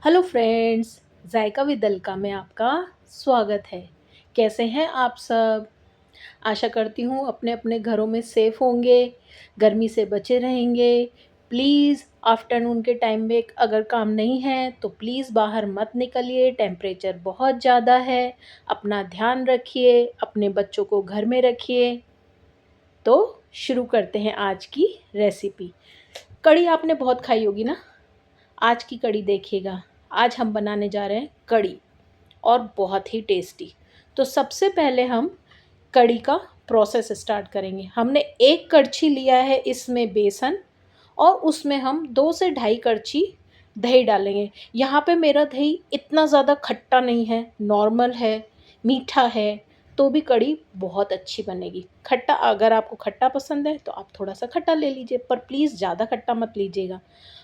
Hello friends, Zaika with Alka में आपका स्वागत है। कैसे हैं आप सब? आशा करती हूँ अपने अपने घरों में सेफ़ होंगे, गर्मी से बचे रहेंगे। प्लीज़ आफ्टरनून के टाइम में अगर काम नहीं है तो प्लीज़ बाहर मत निकलिए, टेम्परेचर बहुत ज़्यादा है। अपना ध्यान रखिए, अपने बच्चों को घर में रखिए। तो शुरू करते हैं आज की रेसिपी। कढ़ी आपने बहुत खाई होगी ना? आज की कढ़ी देखिएगा। आज हम बनाने जा रहे हैं कढ़ी, और बहुत ही टेस्टी। तो सबसे पहले हम कढ़ी का प्रोसेस स्टार्ट करेंगे। हमने 1 कड़छी लिया है इसमें बेसन, और उसमें हम 2 से ढाई कड़छी दही डालेंगे। यहाँ पे मेरा दही इतना ज़्यादा खट्टा नहीं है, नॉर्मल है, मीठा है, तो भी कढ़ी बहुत अच्छी बनेगी। खट्टा, अगर आपको खट्टा पसंद है तो आप थोड़ा-सा खट्टा ले लीजिए, पर प्लीज़ ज़्यादा खट्टा मत लीजिएगा।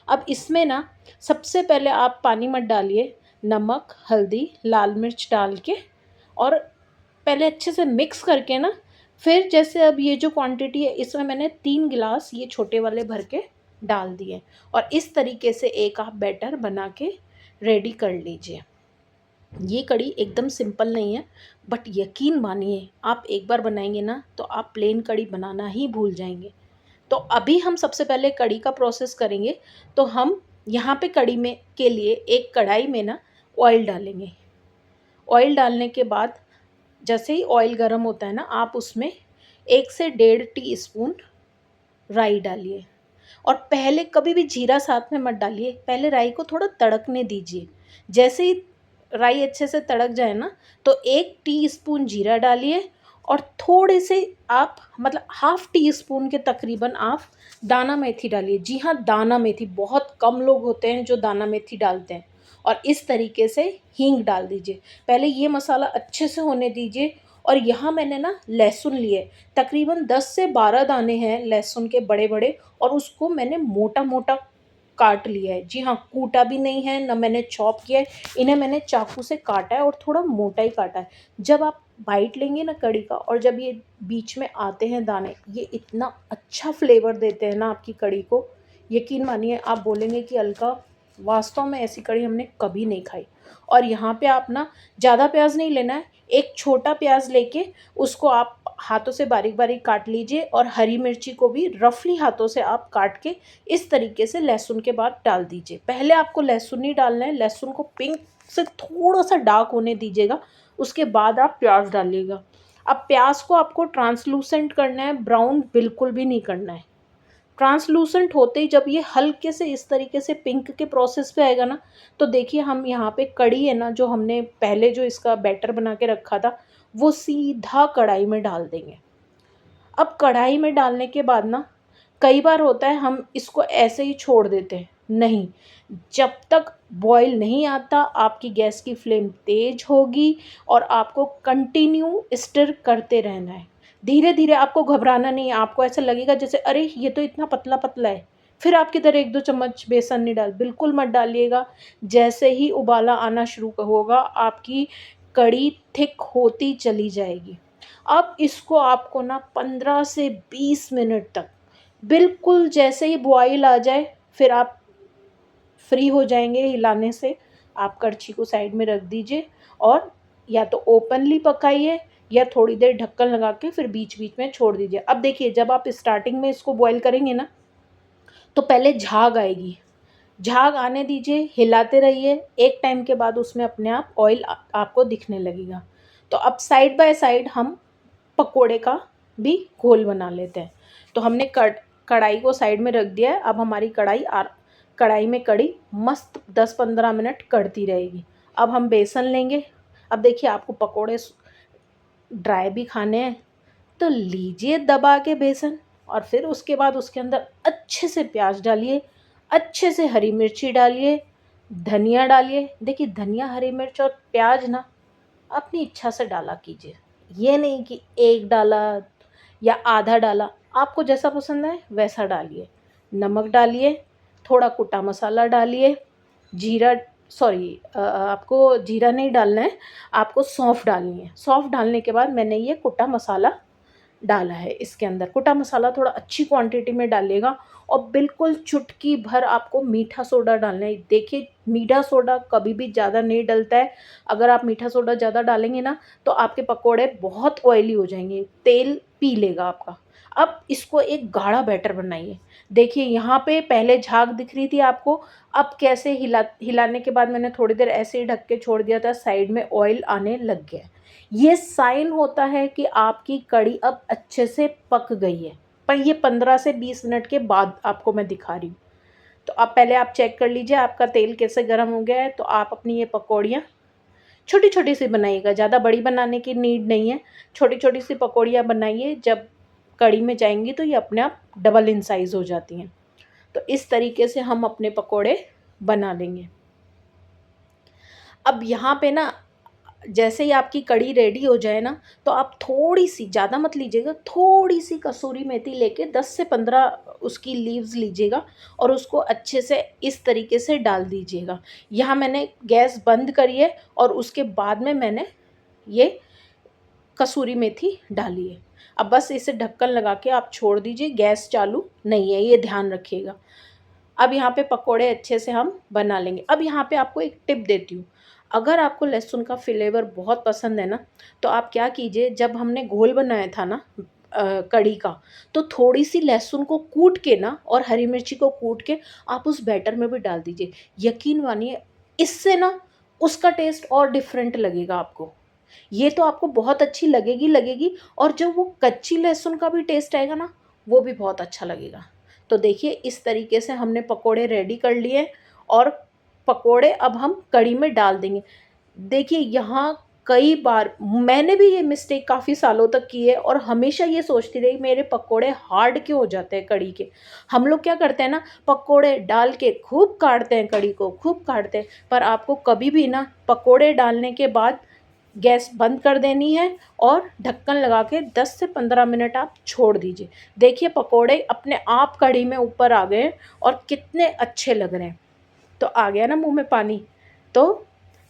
अब इसमें ना सबसे पहले आप पानी मत डालिए, नमक, हल्दी, लाल मिर्च डाल के, और पहले अच्छे से मिक्स करके ना, फिर जैसे अब ये जो क्वांटिटी है इसमें मैंने 3 गिलास ये छोटे वाले भर के डाल दिए, और इस तरीके से एक आप बैटर बना के रेडी कर लीजिए। ये कढ़ी एकदम सिंपल नहीं है, बट यकीन मानिए आप एक बार बनाएंगे ना तो आप प्लेन कढ़ी बनाना ही भूल जाएंगे। तो अभी हम सबसे पहले कढ़ी का प्रोसेस करेंगे। तो हम यहाँ पे कढ़ी में के लिए एक कढ़ाई में ना ऑयल डालेंगे। ऑयल डालने के बाद जैसे ही ऑयल गर्म होता है ना, आप उसमें 1 से डेढ़ टीस्पून राई डालिए। और पहले कभी भी जीरा साथ में मत डालिए, पहले राई को थोड़ा तड़कने दीजिए। जैसे ही राई अच्छे से तड़क जाए ना, तो 1 टीस्पून जीरा डालिए, और थोड़े से आप मतलब हाफ़ टी स्पून के तकरीबन आप दाना मेथी डालिए। जी हाँ, दाना मेथी, बहुत कम लोग होते हैं जो दाना मेथी डालते हैं। और इस तरीके से हींग डाल दीजिए। पहले ये मसाला अच्छे से होने दीजिए। और यहाँ मैंने ना लहसुन लिए, तकरीबन 10 से 12 दाने हैं लहसुन के, बड़े-बड़े, और उसको मैंने मोटा-मोटा काट लिया है। जी हाँ, कूटा भी नहीं है, ना मैंने चॉप किया है। इन्हें मैंने चाकू से काटा है, और थोड़ा मोटा ही काटा है। जब आप बाइट लेंगे ना कढ़ी का, और जब ये बीच में आते हैं दाने, ये इतना अच्छा फ्लेवर देते हैं ना आपकी कढ़ी को, यकीन मानिए आप बोलेंगे कि अलका, वास्तव में ऐसी कढ़ी हमने कभी नहीं खाई। और यहाँ पे आप ना ज़्यादा प्याज नहीं लेना है, एक छोटा प्याज लेके उसको आप हाथों से बारीक-बारीक काट लीजिए, और हरी मिर्ची को भी रफ़ली हाथों से आप काट के इस तरीके से लहसुन के बाद डाल दीजिए। पहले आपको लहसुन नहीं डालना है, लहसुन को पिंक से थोड़ा-सा डार्क होने दीजिएगा, उसके बाद आप प्याज़ डालिएगा। अब प्याज़ को आपको ट्रांसलूसेंट करना है, ब्राउन बिल्कुल भी नहीं करना है। ट्रांसलूसेंट होते ही जब ये हल्के से इस तरीके से पिंक के प्रोसेस पे आएगा ना, तो देखिए हम यहाँ पे कढ़ी है ना, जो हमने पहले जो इसका बैटर बना के रखा था, वो सीधा कढ़ाई में डाल देंगे। अब कढ़ाई में डालने के बाद ना, कई बार होता है हम इसको ऐसे ही छोड़ देते हैं, नहीं, जब तक बॉयल नहीं आता आपकी गैस की फ्लेम तेज़ होगी, और आपको कंटिन्यू स्टिर करते रहना है। धीरे-धीरे, आपको घबराना नहीं है, आपको ऐसा लगेगा जैसे अरे! ये तो इतना पतला-पतला है। फिर आप किधर 1-2 चम्मच बेसन नहीं डाल, बिल्कुल मत डालिएगा। जैसे ही उबाला आना शुरू होगा, आपकी कढ़ी थिक होती चली जाएगी। अब इसको आपको ना 15 से 20 मिनट तक, बिल्कुल जैसे ही बॉयल आ जाए, फिर आप फ्री हो जाएँगे हिलाने से, आप कड़छी को साइड में रख दीजिए, और या तो ओपनली पकाइए, या थोड़ी देर ढक्कन लगा के फिर बीच-बीच में छोड़ दीजिए। अब देखिए, जब आप स्टार्टिंग में इसको बॉयल करेंगे ना, तो पहले झाग आएगी। झाग आने दीजिए, हिलाते रहिए, एक टाइम के बाद उसमें अपने आप ऑयल आपको दिखने लगेगा। तो अब साइड बाय साइड हम पकोड़े का भी घोल बना लेते हैं। तो हमने कढ़ाई को साइड में रख दिया है, अब हमारी कढ़ाई में कढ़ी मस्त 10-15 मिनट कढ़ती रहेगी। अब हम बेसन लेंगे। अब देखिए, आपको पकोड़े ड्राई भी खाने हैं, तो लीजिए दबा के बेसन, और फिर उसके बाद उसके अंदर अच्छे से प्याज़ डालिए, अच्छे से हरी मिर्ची डालिए, धनिया डालिए। देखिए, धनिया, हरी मिर्च और प्याज़ ना अपनी इच्छा से डाला कीजिए। ये नहीं कि 1 डाला या आधा डाला, आपको जैसा पसंद है वैसा डालिए। नमक डालिए, थोड़ा कुटा मसाला डालिए, जीरा, सॉरी, आपको जीरा नहीं डालना है, आपको सौंफ डालनी है। सौंफ डालने के बाद मैंने ये कुटा मसाला डाला है इसके अंदर। कुटा मसाला थोड़ा अच्छी क्वांटिटी में डालिएगा और बिल्कुल चुटकी भर आपको मीठा सोडा डालना है। देखिए, मीठा सोडा कभी भी ज़्यादा नहीं डलता है। अगर आप मीठा सोडा ज़्यादा डालेंगे ना तो आपके पकोड़े बहुत ऑयली हो जाएँगे, तेल पी लेगा आपका। अब इसको एक गाढ़ा बैटर बनाइए। देखिए यहाँ पे पहले झाग दिख रही थी आपको, अब कैसे हिलाने के बाद मैंने थोड़ी देर ऐसे ही ढक के छोड़ दिया था, साइड में ऑयल आने लग गया। ये साइन होता है कि आपकी कढ़ी अब अच्छे से पक गई है, पर ये 15 से 20 मिनट के बाद आपको मैं दिखा रही हूँ। तो अब पहले आप चेक कर लीजिए आपका तेल कैसे गर्म हो गया है। तो आप अपनी ये पकौड़ियाँ छोटी-छोटी सी बनाइएगा, ज़्यादा बड़ी बनाने की नीड नहीं है। छोटी-छोटी सी पकौड़ियाँ बनाइए, जब कढ़ी में जाएँगी तो ये अपने आप डबल इन साइज़ हो जाती हैं। तो इस तरीके से हम अपने पकोड़े बना लेंगे। अब यहाँ पे ना जैसे ही आपकी कढ़ी रेडी हो जाए ना, तो आप थोड़ी-सी, ज़्यादा मत लीजिएगा, थोड़ी-सी कसूरी मेथी लेके 10 से 15 उसकी लीव्स लीजिएगा और उसको अच्छे से इस तरीके से डाल दीजिएगा। यहाँ मैंने गैस बंद करी है और उसके बाद में मैंने ये कसूरी मेथी डाली है। अब बस इसे ढक्कन लगा के आप छोड़ दीजिए, गैस चालू नहीं है, ये ध्यान रखिएगा। अब यहाँ पे पकोड़े अच्छे से हम बना लेंगे। अब यहाँ पे आपको एक टिप देती हूँ, अगर आपको लहसुन का फ्लेवर बहुत पसंद है ना, तो आप क्या कीजिए, जब हमने घोल बनाया था ना कढ़ी का, तो थोड़ी-सी लहसुन को कूट के ना और हरी मिर्ची को कूट के आप उस बैटर में भी डाल दीजिए। यकीन मानिए, इससे ना उसका टेस्ट और डिफरेंट लगेगा आपको। ये तो आपको बहुत अच्छी लगेगी और जो वो कच्ची लहसुन का भी टेस्ट आएगा ना, वो भी बहुत अच्छा लगेगा। तो देखिए, इस तरीके से हमने पकोड़े रेडी कर लिए और पकोड़े अब हम कढ़ी में डाल देंगे। देखिए, यहाँ कई बार मैंने भी ये मिस्टेक काफ़ी सालों तक की है और हमेशा ये सोचती रही मेरे पकोड़े हार्ड क्यों हो जाते हैं कढ़ी के। हम लोग क्या करते हैं ना, पकोड़े डाल के खूब काटते हैं, कढ़ी को खूब काटते हैं, पर आपको कभी भी ना पकोड़े डालने के बाद गैस बंद कर देनी है और ढक्कन लगा के 10 से 15 मिनट आप छोड़ दीजिए। देखिए, पकोड़े अपने आप कढ़ी में ऊपर आ गए हैं और कितने अच्छे लग रहे हैं। तो आ गया ना मुँह में पानी। तो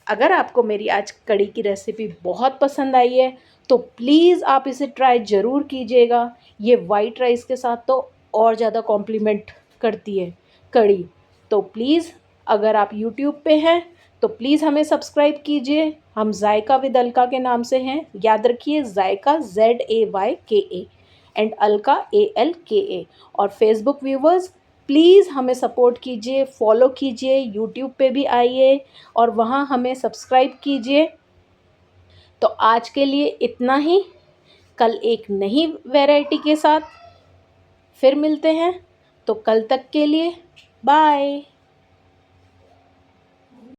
अगर आपको मेरी आज कढ़ी की रेसिपी बहुत पसंद आई है, तो प्लीज़ आप इसे ट्राई ज़रूर कीजिएगा। ये वाइट राइस के साथ तो और ज़्यादा कॉम्प्लीमेंट करती है कढ़ी। तो प्लीज़, अगर आप यूट्यूब पे हैं, तो प्लीज़ हमें सब्सक्राइब कीजिए। हम ज़ायका विद अलका के नाम से हैं। याद रखिए, ज़ायका ZAYKA एंड अलका ALKA। और फेसबुक व्यूवर्स, प्लीज़ हमें सपोर्ट कीजिए, फॉलो कीजिए, यूट्यूब पे भी आइए और वहाँ हमें सब्सक्राइब कीजिए। तो आज के लिए इतना ही। कल एक नई वैरायटी के साथ फिर मिलते हैं। तो कल तक के लिए बाय।